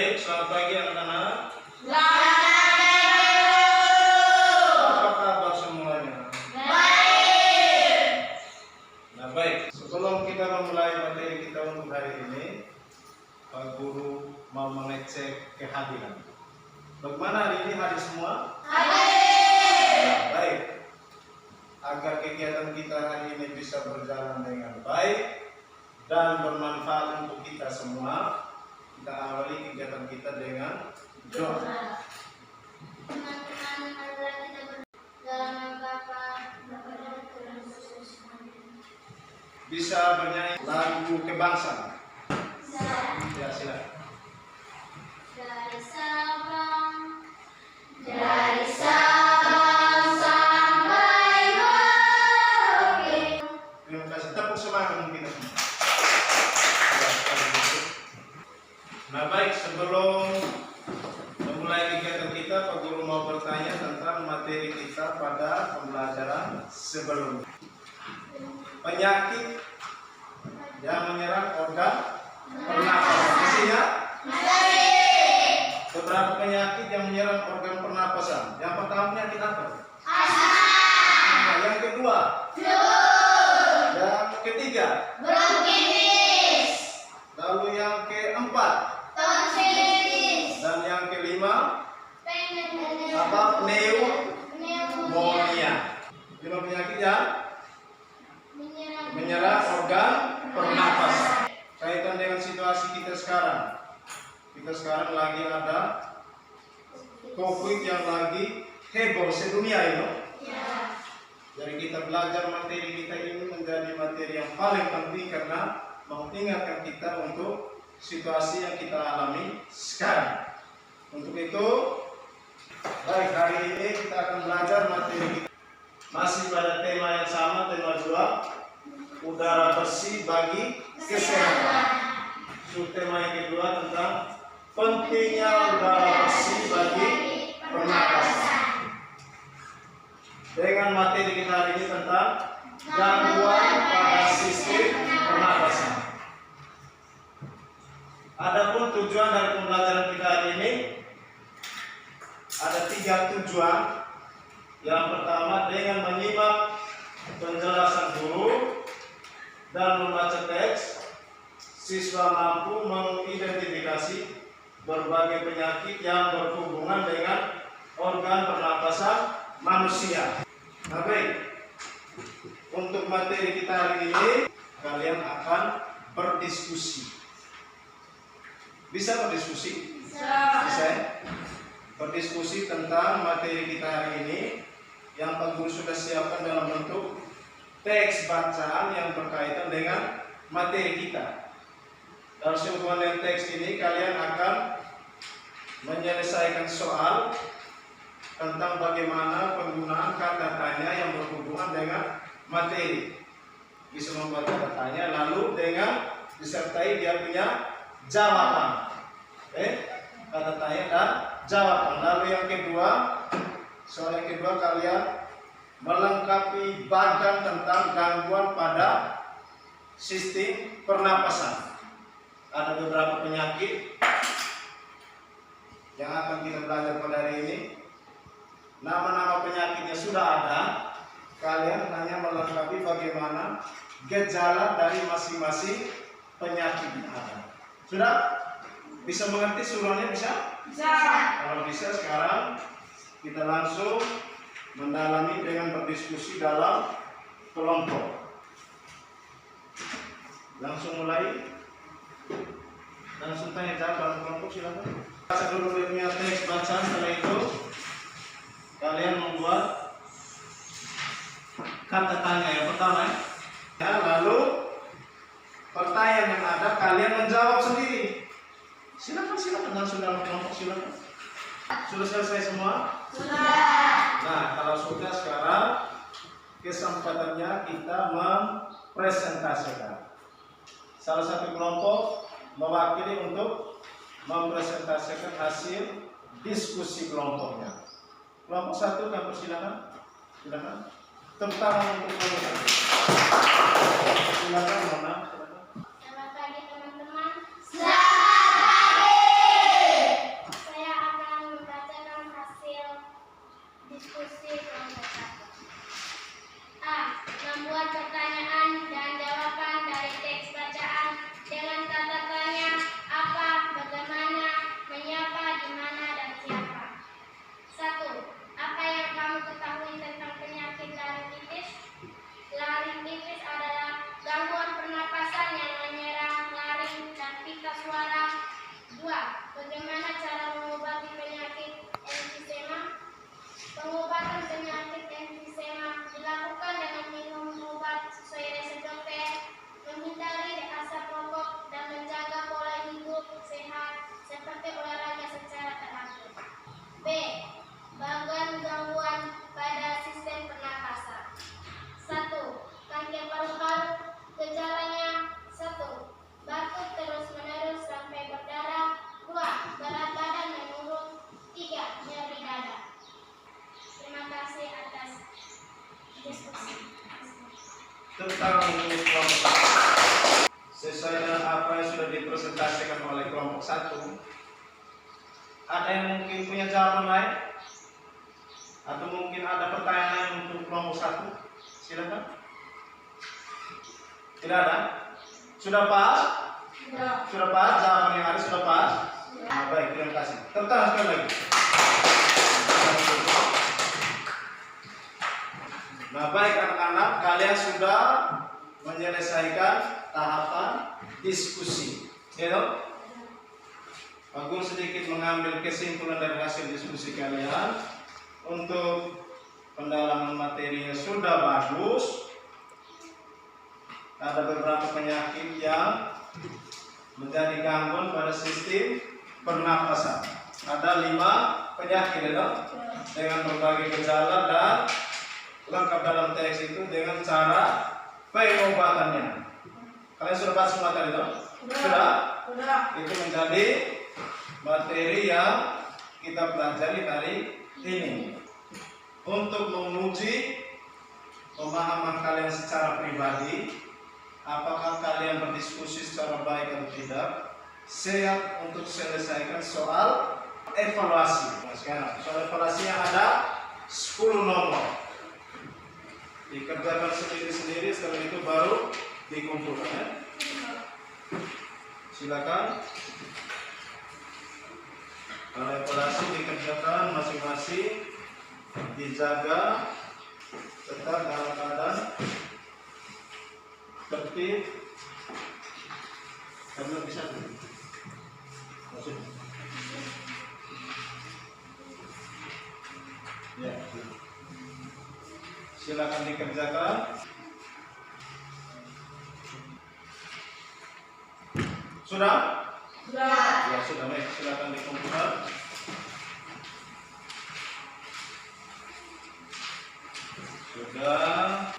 Baik, selamat pagi anak-anak. Selamat pagi. Apa kabar semuanya? Baik. Nah baik, sebelum kita memulai materi kita untuk hari ini, Pak Guru mau mengecek kehadiran. Bagaimana hari ini hadir semua? Hadir. Nah, baik. Agar kegiatan kita hari ini bisa berjalan dengan baik dan bermanfaat untuk kita semua, kita awali kegiatan kita dengan doa. Teman-teman, marilah kita dalam Bapa. Bisa bernyanyi lagu kebangsaan? Ya, silakan. Dari Sabang sampai Merauke. Terima kasih. Tepuk semangat untuk kita semua. Nah baik, sebelum memulai kegiatan kita, Pak Guru mau bertanya tentang materi kita pada pembelajaran sebelumnya. Penyakit yang menyerang organ pernapasan. Isinya beberapa penyakit yang menyerang organ pernapasan. Yang pertama penyakit apa? Asma. Yang kedua? Flu. Yang ketiga? Bronkitis. Lalu yang keempat? Tonsilitis. Dan yang kelima? Apa? Pneumonia. 5 penyakit yang menyerang organ pernapasan. Kaitan dengan situasi kita sekarang. Kita sekarang lagi ada COVID yang lagi heboh sedunia ini. Ya. Jadi kita belajar materi kita ini menjadi materi yang paling penting karena mengingatkan kita untuk situasi yang kita alami sekarang. Untuk itu, baik, hari ini kita akan belajar materi kita masih pada tema yang sama, tema 2, udara bersih bagi kesehatan. Subtema yang kedua tentang pentingnya udara bersih bagi pernapasan. Dengan materi kita hari ini tentang gangguan pada sistem pernapasan. Adapun tujuan dari pembelajaran kita hari ini ada 3 tujuan. Yang pertama, dengan menyimak penjelasan guru dan membaca teks, siswa mampu mengidentifikasi berbagai penyakit yang berhubungan dengan organ pernapasan manusia. Nah baik, untuk materi kita hari ini kalian akan berdiskusi. Bisa berdiskusi? Bisa ya? Berdiskusi tentang materi kita hari ini yang Pak Guru sudah siapkan dalam bentuk teks bacaan yang berkaitan dengan materi kita. Dalam sehubungan dengan teks ini kalian akan menyelesaikan soal tentang bagaimana penggunaan kata tanya yang berhubungan dengan materi. Bisa membuat kata tanya lalu dengan disertai dia punya jawaban. Kata tanya dan jawaban. Lalu yang kedua, soal yang kedua kalian melengkapi bagan tentang gangguan pada sistem pernapasan. Ada beberapa penyakit yang akan kita belajar pada hari ini. Nama-nama penyakitnya sudah ada. Kalian hanya melengkapi bagaimana gejala dari masing-masing penyakit yang ada. Sudah? Bisa mengerti suruhannya? Bisa? Bisa. Kalau bisa, sekarang kita langsung mendalami dengan berdiskusi dalam kelompok. Langsung mulai. Langsung tanya jawab dalam kelompok, silakan. Baca dulu punya teks bacaan, setelah itu kalian membuat kata tanya yang pertama ya. Lalu pertanyaan yang ada kalian menjawab sendiri. Silakan langsung dalam kelompok, silakan. Sudah selesai semua? Sudah. Nah, kalau sudah, sekarang kesempatannya kita mempresentasikan. Salah satu kelompok mewakili untuk mempresentasikan hasil diskusi kelompoknya. Kelompok 1 kan persilakan. Silakan. Tepuk tangan untuk kelompok 1. Silakan, Mona. Selamat pagi teman-teman. Selamat pagi. tangan untuk kelompok 1. Sesuai dengan apa yang sudah dipresentasikan oleh kelompok 1, ada yang mungkin punya jawaban lain? Atau mungkin ada pertanyaan lain untuk kelompok 1? Silakan. Tidak ada? Sudah pas? Sudah pas? Jawaban yang ada sudah pas? Nah, baik, terima kasih. Tepuk tangan sekali lagi. Nah, baik anak-anak, kalian sudah menyelesaikan tahapan diskusi. Ya, Agung sedikit mengambil kesimpulan dari hasil diskusi kalian. Untuk pendalaman materinya sudah bagus. Ada beberapa penyakit yang menjadi gangguan pada sistem pernapasan. Ada 5 penyakit ya, dengan berbagai gejala dan lengkap dalam teks itu dengan cara pengobatannya. Kalian sudah bahas semua tadi toh? Sudah? Itu menjadi materi yang kita pelajari hari ini. Untuk menguji pemahaman kalian secara pribadi, apakah kalian berdiskusi secara baik atau tidak, siap untuk selesaikan soal evaluasi. Nah, sekarang soal evaluasi yang ada 10 nomor. Dikerjakan sendiri-sendiri, setelah itu baru dikumpulkan ya. Silakan. Kalau evaluasi dikerjakan masing-masing, dijaga tetap dalam keadaan tertib karena bisa maksud ya. Silakan dikerjakan. Sudah? Ya sudah, baik. Silakan dikumpulkan. Sudah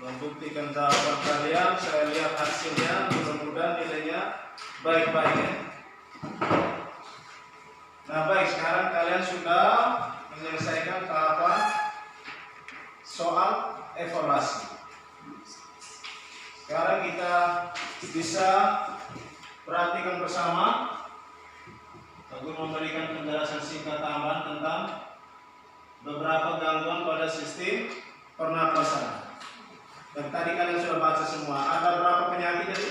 membuktikan jawaban kalian. Saya lihat hasilnya, mudah-mudahan nilainya baik-baik ya. Nah baik, sekarang kalian sudah menyelesaikan tahapan soal evaluasi. Sekarang kita bisa perhatikan bersama. Aku memberikan penjelasan singkat tambahan tentang beberapa gangguan pada sistem pernapasan. Dan tadi kalian sudah baca semua. Ada berapa penyakit tadi?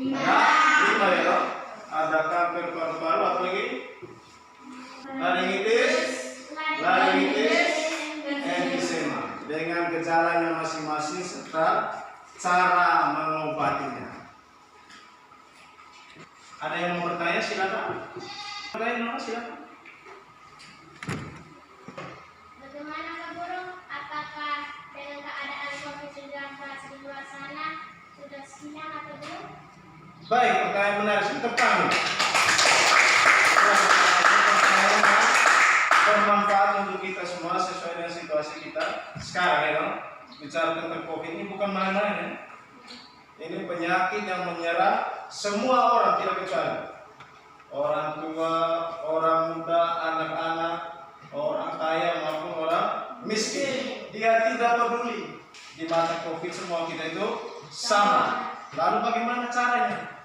5 ya. Ada kanker paru-paru, apa lagi? Laringitis, emfisema. Dengan gejalanya masing-masing serta cara mengobatinya. Ada yang mau bertanya? Silakan. Silakan. Bagaimana Pak Guru? Apakah dengan keadaan COVID-19 di luar sana sudah siap atau belum? Baik, pertanyaan menarik. Tepang. Bermanfaat untuk kita semua sesuai dengan situasi kita sekarang ya. Bicara tentang COVID ini bukan main-main ya. Ini penyakit yang menyerang semua orang tidak kecuali orang tua, orang muda, anak-anak, orang kaya maupun orang miskin. Dia tidak peduli. Di mata COVID semua kita itu sama. Lalu bagaimana caranya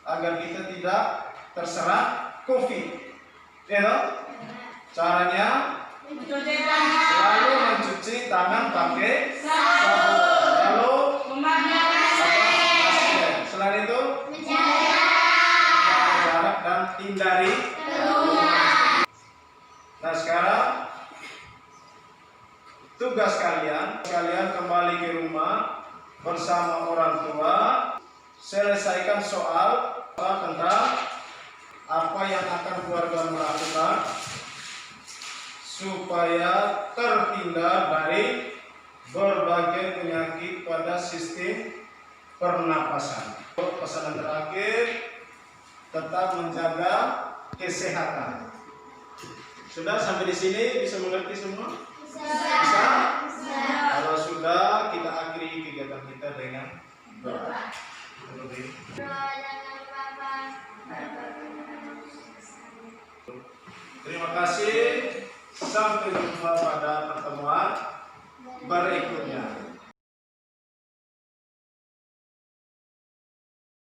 agar kita tidak terserang COVID? Ya, caranya selalu mencuci tangan pakai sabun. Lalu masker. Selain itu menjaga jarak dan hindari kerumunan. Nah sekarang tugas kalian kembali ke rumah bersama orang tua, selesaikan soal tentang apa yang akan keluarga melakukan supaya terhindar dari berbagai penyakit pada sistem pernapasan. Pesanan terakhir, tetap menjaga kesehatan. Sudah sampai di sini bisa mengerti semua? Bisa? Kalau sudah, kita akhiri kegiatan kita dengan doa. Terima kasih. Sampai jumpa pada pertemuan berikutnya.